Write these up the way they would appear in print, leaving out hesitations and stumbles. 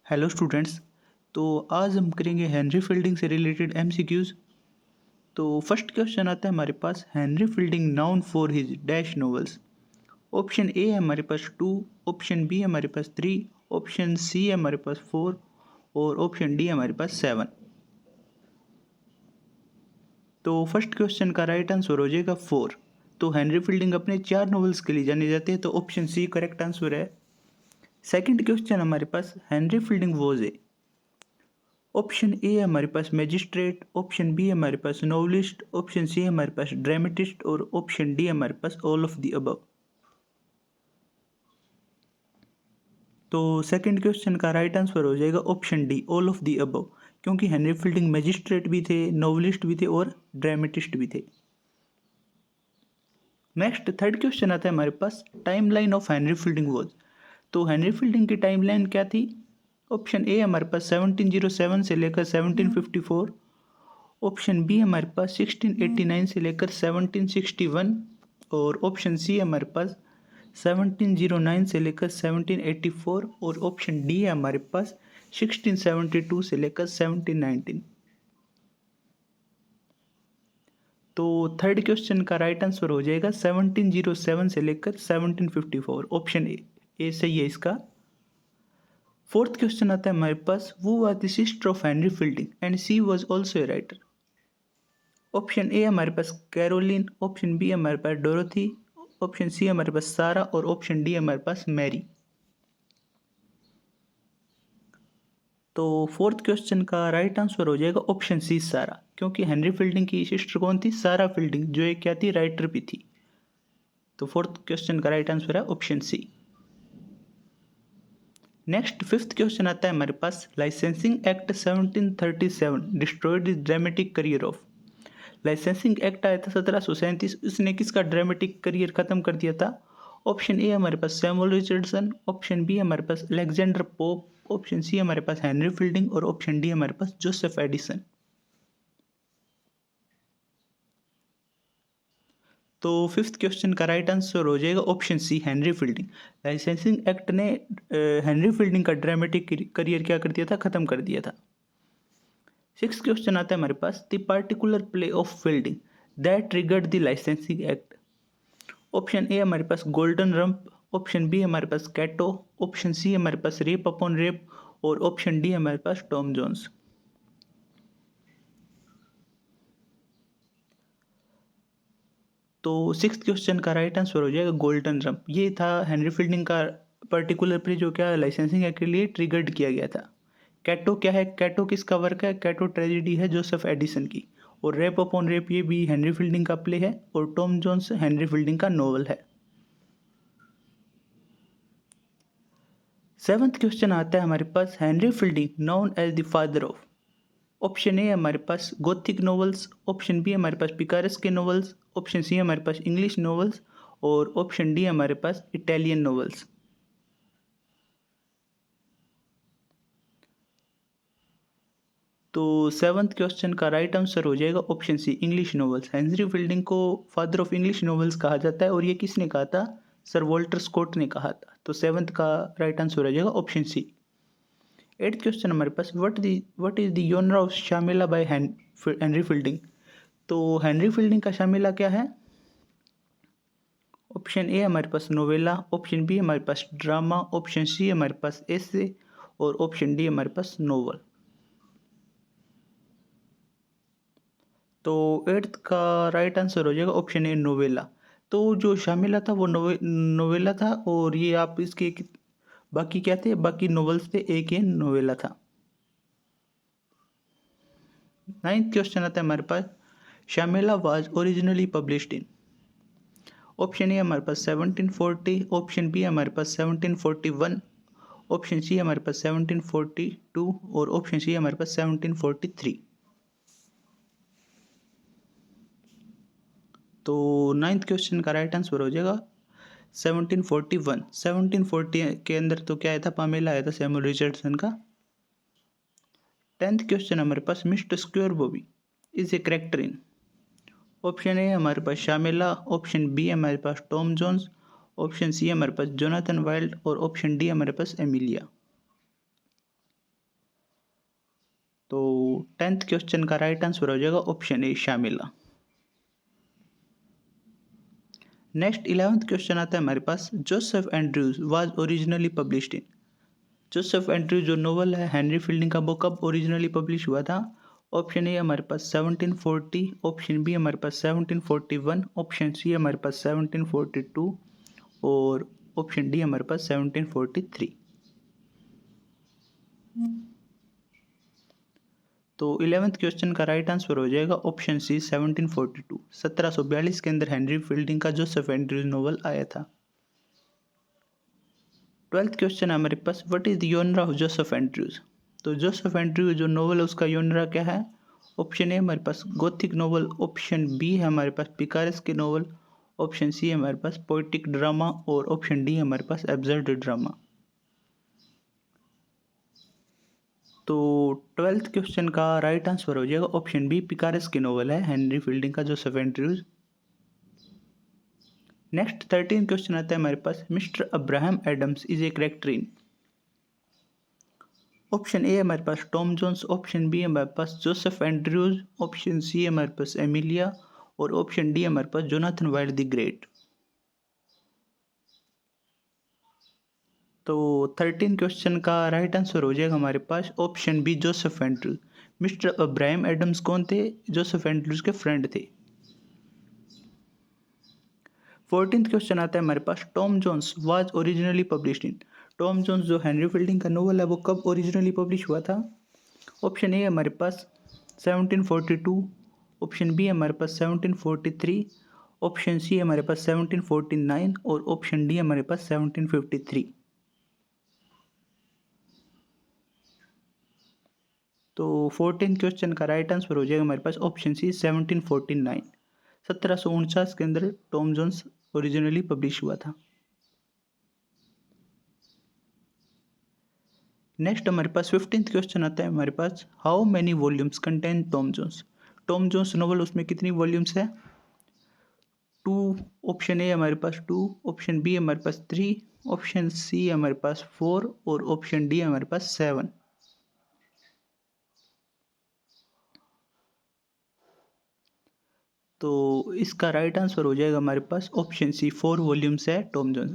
Hello students. तो आज हम करेंगे हेनरी फील्डिंग से रिलेटेड एमसीक्यूज। तो फर्स्ट क्वेश्चन आता है हमारे पास, Henry Fielding known for his dash novels. Option A है हमारे पास 2, ऑप्शन बी है हमारे पास 3, ऑप्शन सी है हमारे पास 4 और ऑप्शन डी है हमारे पास 7। तो फर्स्ट क्वेश्चन का राइट आंसर हो जाएगा 4। तो हेनरी फील्डिंग अपने 4 नॉवेल्स के लिए जाने जाते हैं, तो ऑप्शन सी करेक्ट आंसर है। सेकंड क्वेश्चन हमारे पास, Henry Fielding was a. Option A है हमारे पास मैजिस्ट्रेट, ऑप्शन बी है हमारे पास नोवेलिस्ट, ऑप्शन सी है हमारे पास ड्रामेटिस्ट और ऑप्शन डी है हमारे पास ऑल ऑफ द अबव। तो सेकंड क्वेश्चन का राइट आंसर हो जाएगा option D, all of the above, क्योंकि हेनरी फील्डिंग मैजिस्ट्रेट भी थे, नोवेलिस्ट भी थे और ड्रामेटिस्ट भी थे। नेक्स्ट थर्ड क्वेश्चन आता है हमारे पास, timeline of Henry Fielding was. तो हेनरी फील्डिंग की टाइमलाइन क्या थी? ऑप्शन ए हमारे पास 1707 से लेकर 1754, ऑप्शन बी हमारे पास 1689 से लेकर 1761 और ऑप्शन सी हमारे पास 1709 से लेकर 1784 और ऑप्शन डी है हमारे पास 1672 से लेकर 1719। तो थर्ड क्वेश्चन का राइट आंसर हो जाएगा 1707 से लेकर 1754, ऑप्शन ए सही है इसका। फोर्थ क्वेश्चन आता है हमारे पास, वो was the sister of Henry fielding and she was also a writer. Option A हमारे पास कैरोलिन, ऑप्शन बी हमारे पास डोरोथी, ऑप्शन सी हमारे पास सारा और ऑप्शन डी हमारे पास मैरी। तो फोर्थ क्वेश्चन का राइट आंसर हो जाएगा ऑप्शन सी सारा, क्योंकि हेनरी फील्डिंग की सिस्टर कौन थी? सारा फील्डिंग, जो एक क्या थी? राइटर भी थी। तो फोर्थ क्वेश्चन का राइट आंसर है option C. Next fifth question आता है हमारे पास, licensing act 1737 destroyed the dramatic career of. Licensing act आया था 1737, उसने किसका ड्रामेटिक करियर खत्म कर दिया था? ऑप्शन ए हमारे पास सैमुअल रिचर्डसन, ऑप्शन बी हमारे पास अलेक्जेंडर पोप, ऑप्शन सी हमारे पास हेनरी फील्डिंग और ऑप्शन डी हमारे पास जोसेफ एडिसन। तो फिफ्थ क्वेश्चन का राइट आंसर हो जाएगा option C, Henry Fielding. Licensing Act ने हेनरी फील्डिंग का ड्रामेटिक करियर क्या कर दिया था? खत्म कर दिया था। सिक्स क्वेश्चन आता है हमारे पास, the particular play of Fielding that triggered the licensing act. Option A हमारे पास गोल्डन रंप, ऑप्शन बी हमारे पास कैटो, ऑप्शन सी हमारे पास रेप अपॉन रेप और ऑप्शन डी हमारे पास टॉम जोन्स। तो सिक्स क्वेश्चन का राइट आंसर हो जाएगा गोल्डन रंप। ये था हेनरी फील्डिंग का पर्टिकुलर प्ले जो क्या लाइसेंसिंग एक्ट के लिए ट्रिगर्ड किया गया था। कैटो क्या है? कैटो किसका वर्क है? कैटो ट्रेजिडी है जोसेफ एडिसन की। और रेप अपॉन रेप ये भी हेनरी फील्डिंग का प्ले है और टॉम जोन्स हेनरी फील्डिंग का नॉवल है। सेवंथ क्वेश्चन आता है हमारे पास, Henry Fielding known as the father of. Option A हमारे पास गोथिक नॉवेल्स, ऑप्शन बी हमारे पास picaresque novels, option C हमारे पास इंग्लिश नॉवेल्स और ऑप्शन डी हमारे पास इटालियन नॉवेल्स। तो सेवंथ क्वेश्चन का राइट आंसर हो जाएगा option C, English novels. Henry Fielding को फादर ऑफ इंग्लिश नॉवेल्स कहा जाता है और ये किसने कहा था? सर वॉल्टर स्कॉट ने कहा था। तो सेवंथ का राइट आंसर हो जाएगा ऑप्शन सी। एट्थ क्वेश्चन हमारे पास, what is the genre of Shamela by Henry Fielding. तो हेनरी फील्डिंग का शामिला क्या है? ऑप्शन ए हमारे पास नोवेला, ऑप्शन बी हमारे पास ड्रामा, ऑप्शन सी हमारे पास एसे और ऑप्शन डी हमारे पास नोवेल। तो एट्थ का राइट आंसर हो जाएगा ऑप्शन ए, नोवेला। तो जो शामिला था वो नोवेला था और ये आप इसके बाकी क्या थे? बाकी नोवेल्स थे, एक ये नोवेला था। नाइन्थ क्वेश्चन आता है हमारे पास, Shamela was originally published in. Option A हमारे पास 1740, ऑप्शन बी हमारे पास 1741, ऑप्शन सी हमारे पास 1742 और ऑप्शन सी हमारे पास 1743। तो नाइन्थ क्वेश्चन का राइट आंसर हो जाएगा 1741। 1740 के अंदर तो क्या आया था? पामेला आया था, सैमुअल रिचर्डसन का। टेंथ क्वेश्चन हमारे पास, mister Squire Booby is a character in. Option A हमारे पास शामिला, ऑप्शन बी हमारे पास टॉम जोन्स, ऑप्शन सी हमारे पास जोनाथन वाइल्ड और ऑप्शन डी हमारे पास एमिलिया। तो 10th क्वेश्चन का राइट आंसर हो जाएगा option A Shamela. Next 11th question आता है हमारे पास, Joseph Andrews was originally published in. Joseph Andrews जो नोवेल है हेनरी फील्डिंग का, वो कब ओरिजिनली पब्लिश हुआ था? ऑप्शन ए हमारे पास 1740, ऑप्शन बी हमारे पास 1741, ऑप्शन सी हमारे पास 1742 और ऑप्शन डी हमारे पास 1743। तो 11th क्वेश्चन का राइट आंसर हो जाएगा ऑप्शन सी 1742। 1742 के अंदर हेनरी फील्डिंग का जोसेफ एंड्रयूज नोवेल आया था। 12th क्वेश्चन है हमारे पास, what is the genre of Joseph Andrews. तो जोसेफ एंड्रयूज जो नोवेल है उसका योनरा क्या है? ऑप्शन ए हमारे पास गोथिक नोवेल, ऑप्शन बी है हमारे पास पिकारेस्क नोवेल, ऑप्शन सी है हमारे पास पोएटिक ड्रामा और ऑप्शन डी हमारे पास एब्सर्ड ड्रामा। तो 12th क्वेश्चन का राइट आंसर हो जाएगा ऑप्शन बी पिकारेस्क नोवेल है हेनरी फील्डिंग का जोसेफ एंड्रयूज। नेक्स्ट 13 क्वेश्चन आता है हमारे पास, mister Abraham Adams is a character in. Option A हमारे पास टॉम जोन्स, ऑप्शन बी हमारे पास जोसेफ एंड्रयूज, ऑप्शन सी हमारे पास एमिलिया और ऑप्शन डी हमारे पास जोनाथन वाइल्ड द ग्रेट। तो 13 क्वेश्चन का राइट आंसर हो जाएगा हमारे पास option B Joseph Andrews. Mister Abraham Adams कौन थे? जोसेफ एंड्रयूज के फ्रेंड थे। 14th क्वेश्चन आता है हमारे पास, Tom Jones was originally published in. Tom Jones जो हेनरी फील्डिंग का नोवेल है वो कब ओरिजिनली पब्लिश हुआ था? ऑप्शन ए हमारे पास 1742, ऑप्शन बी हमारे पास 1743, ऑप्शन सी हमारे पास 1749 और ऑप्शन डी हमारे पास 1753। तो 14 क्वेश्चन का राइट आंसर हो जाएगा हमारे पास ऑप्शन सी 1749। 1749 के अंदर टॉम जोन्स ओरिजिनली पब्लिश हुआ था। नेक्स्ट हमारे पास 15th क्वेश्चन आता है हमारे पास, how many volumes contain Tom Jones. Tom Jones novel उसमें कितनी वॉल्यूम्स है? 2, ऑप्शन ए हमारे पास 2, ऑप्शन बी हमारे पास 3, ऑप्शन सी हमारे पास 4 और ऑप्शन डी हमारे पास 7। तो इसका राइट आंसर हो जाएगा हमारे पास ऑप्शन सी 4 वॉल्यूम्स है टॉम जोन्स।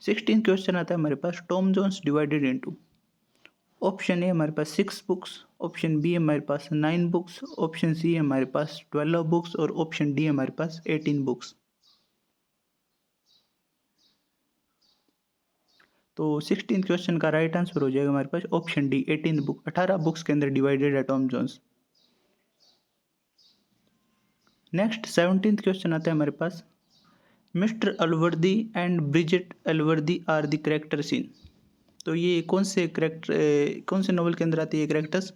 16 क्वेश्चन आता है हमारे पास, Tom Jones divided into. Option A हमारे पास 6 बुक्स, ऑप्शन बी हमारे पास 9 बुक्स, ऑप्शन सी हमारे पास 12 बुक्स और ऑप्शन डी हमारे पास 18 बुक्स। तो 16 क्वेश्चन का राइट आंसर हो जाएगा हमारे पास ऑप्शन डी 18 बुक। 18 बुक्स के अंदर डिवाइडेड है Tom Jones. Next 17th question आता है हमारे पास, mister Allworthy and Bridget Allworthy are the characters in. तो ये कौन से नोवेल के अंदर आती है कैरेक्टर्स?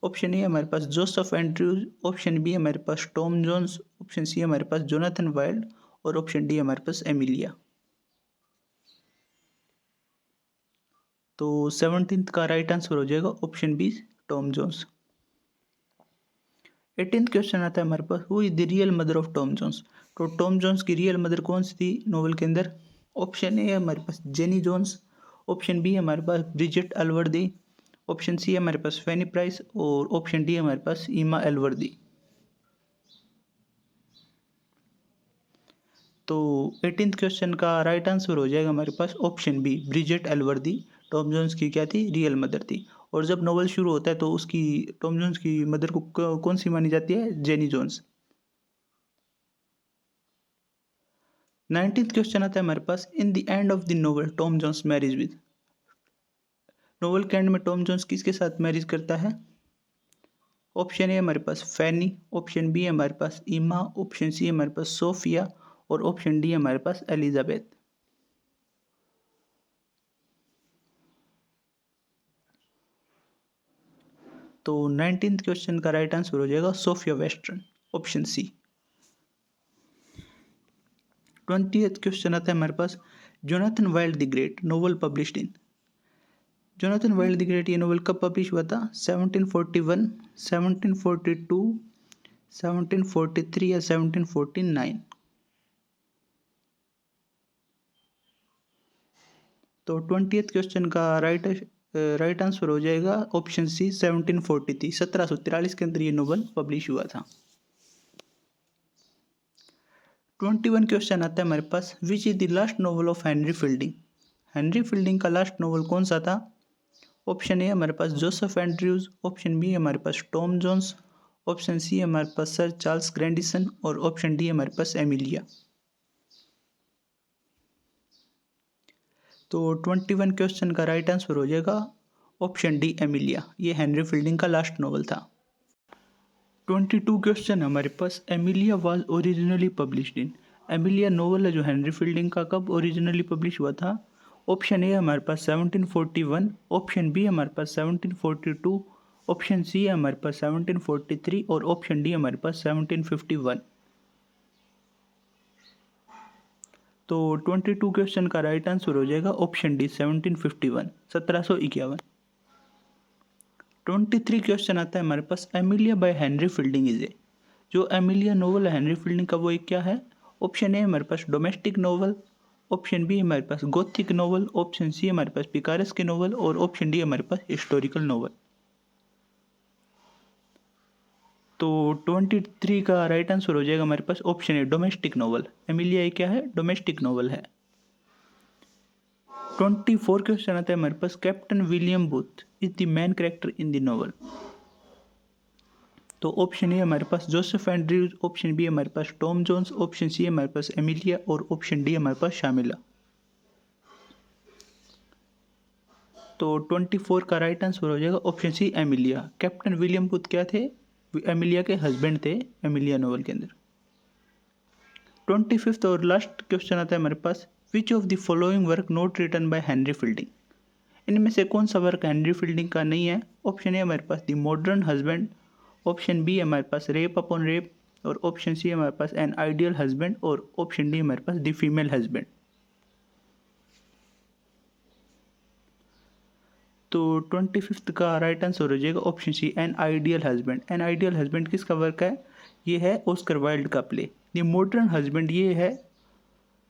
ऑप्शन ए हमारे पास जोसेफ एंड्रयूज, ऑप्शन बी हमारे पास टॉम जोन्स, ऑप्शन सी हमारे पास जोनाथन वाइल्ड और ऑप्शन डी हमारे पास एमिलिया। तो 17th का राइट आंसर हो जाएगा option B Tom Jones. 18th question आता है हमारे पास, who is the real mother of Tom Jones. तो टॉम जोन्स की रियल मदर कौन सी थी नोवेल के अंदर? ऑप्शन ए हमारे पास जेनी जोन्स, ऑप्शन बी हमारे पास ब्रिजेट अलवर्दी, ऑप्शन सी हमारे पास फैनी प्राइस और ऑप्शन डी हमारे पास ईमा अलवर्दी। तो 18th क्वेश्चन का राइट आंसर हो जाएगा हमारे पास option B Bridget Allworthy Tom Jones की क्या थी? रियल मदर थी। और जब नोवेल शुरू होता है तो उसकी टॉम जोन्स की मदर को कौन सी मानी जाती है? Jenny Jones. 19th क्वेश्चन आता है हमारे पास, in the end of the novel Tom Jones marriage with. Novel के एंड में टॉम जोन्स किसके साथ मैरिज करता है? ऑप्शन ए हमारे पास फैनी, ऑप्शन बी हमारे पास ईमा, ऑप्शन सी हमारे पास सोफिया और ऑप्शन डी हमारे पास एलिजाबेथ। तो 19th क्वेश्चन का राइट आंसर हो जाएगा Sophia Western, option C. 20th question आता है हमारे पास, Jonathan Wild the Great novel published in. Jonathan Wild the Great ये नोवेल कब पब्लिश हुआ था? 1741, 1742, 1743 या 1749। तो 20th क्वेश्चन का राइट राइट आंसर हो जाएगा ऑप्शन सी 1743। 1743 के अंदर ये नोवेल पब्लिश हुआ था। 21 क्वेश्चन आता है हमारे पास, which is the last novel of Henry Fielding. Henry fielding का लास्ट नोवेल कौन सा था? ऑप्शन ए हमारे पास जोसेफ एंड्रयूज, ऑप्शन बी हमारे पास टॉम जोन्स, ऑप्शन सी हमारे पास सर चार्ल्स ग्रैंडिसन और ऑप्शन डी हमारे पास एमिलिया। तो 21 क्वेश्चन का राइट आंसर हो जाएगा ऑप्शन डी एमिलिया। ये हेनरी फील्डिंग का लास्ट नोवेल था। 22 क्वेश्चन हमारे पास, Amelia was originally published in. Amelia novel है जो हेनरी फील्डिंग का कब ओरिजिनली पब्लिश हुआ था? ऑप्शन ए हमारे पास 1741, ऑप्शन बी हमारे पास 1742, ऑप्शन सी है हमारे पास 1743 और ऑप्शन डी हमारे पास 1751। तो 22 क्वेश्चन का राइट आंसर हो जाएगा ऑप्शन डी 1751, 1751। 23 क्वेश्चन आता है हमारे पास, Amelia by Henry Fielding is a. जो एमिलिया नोवेल है हेनरी फील्डिंग का वो एक क्या है? ऑप्शन ए हमारे पास डोमेस्टिक नोवेल, ऑप्शन बी हमारे पास गोथिक नोवेल, ऑप्शन सी हमारे पास पिकारेस्क नोवेल और ऑप्शन डी हमारे पास हिस्टोरिकल नोवेल। तो 23 का राइट आंसर हो जाएगा हमारे पास option A domestic novel. Amelia ये क्या है? डोमेस्टिक नोवेल है। 24 क्वेश्चन आता है हमारे पास, captain William Booth is the main character in the novel. तो ऑप्शन ए हमारे पास जोसेफ एंड्रयूज, ऑप्शन बी हमारे पास टॉम जोन्स, ऑप्शन सी हमारे पास एमिलिया और ऑप्शन डी हमारे पास शामिला। तो 24 का राइट आंसर हो जाएगा option C Emilia. Captain William Booth क्या थे? एमिलिया के हस्बैंड थे एमिलिया नोवेल के अंदर। 25 और लास्ट क्वेश्चन आता है हमारे पास, which of the following work not written by Henry Fielding. इनमें से कौन सा वर्क हेनरी फील्डिंग का नहीं है? ऑप्शन ए हमारे पास the Modern Husband, option B हमारे पास रेप अपॉन रेप और ऑप्शन सी हमारे पास एन आइडियल हस्बैंड और ऑप्शन डी हमारे पास द फीमेल हस्बैंड। तो 25 का राइट आंसर हो जाएगा option C An Ideal Husband. An Ideal Husband किसका वर्क है? ये है ऑस्कर वाइल्ड का प्ले। द मॉडर्न हस्बैंड ये है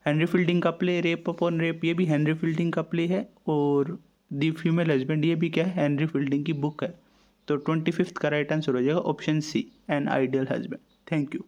हेनरी फील्डिंग का प्ले। रेप अपॉन रेप ये भी हेनरी फील्डिंग का प्ले है और द फीमेल हस्बैंड ये भी क्या है? हेनरी फील्डिंग की बुक है। तो 25 का राइट आंसर हो जाएगा option C An Ideal Husband. Thank you.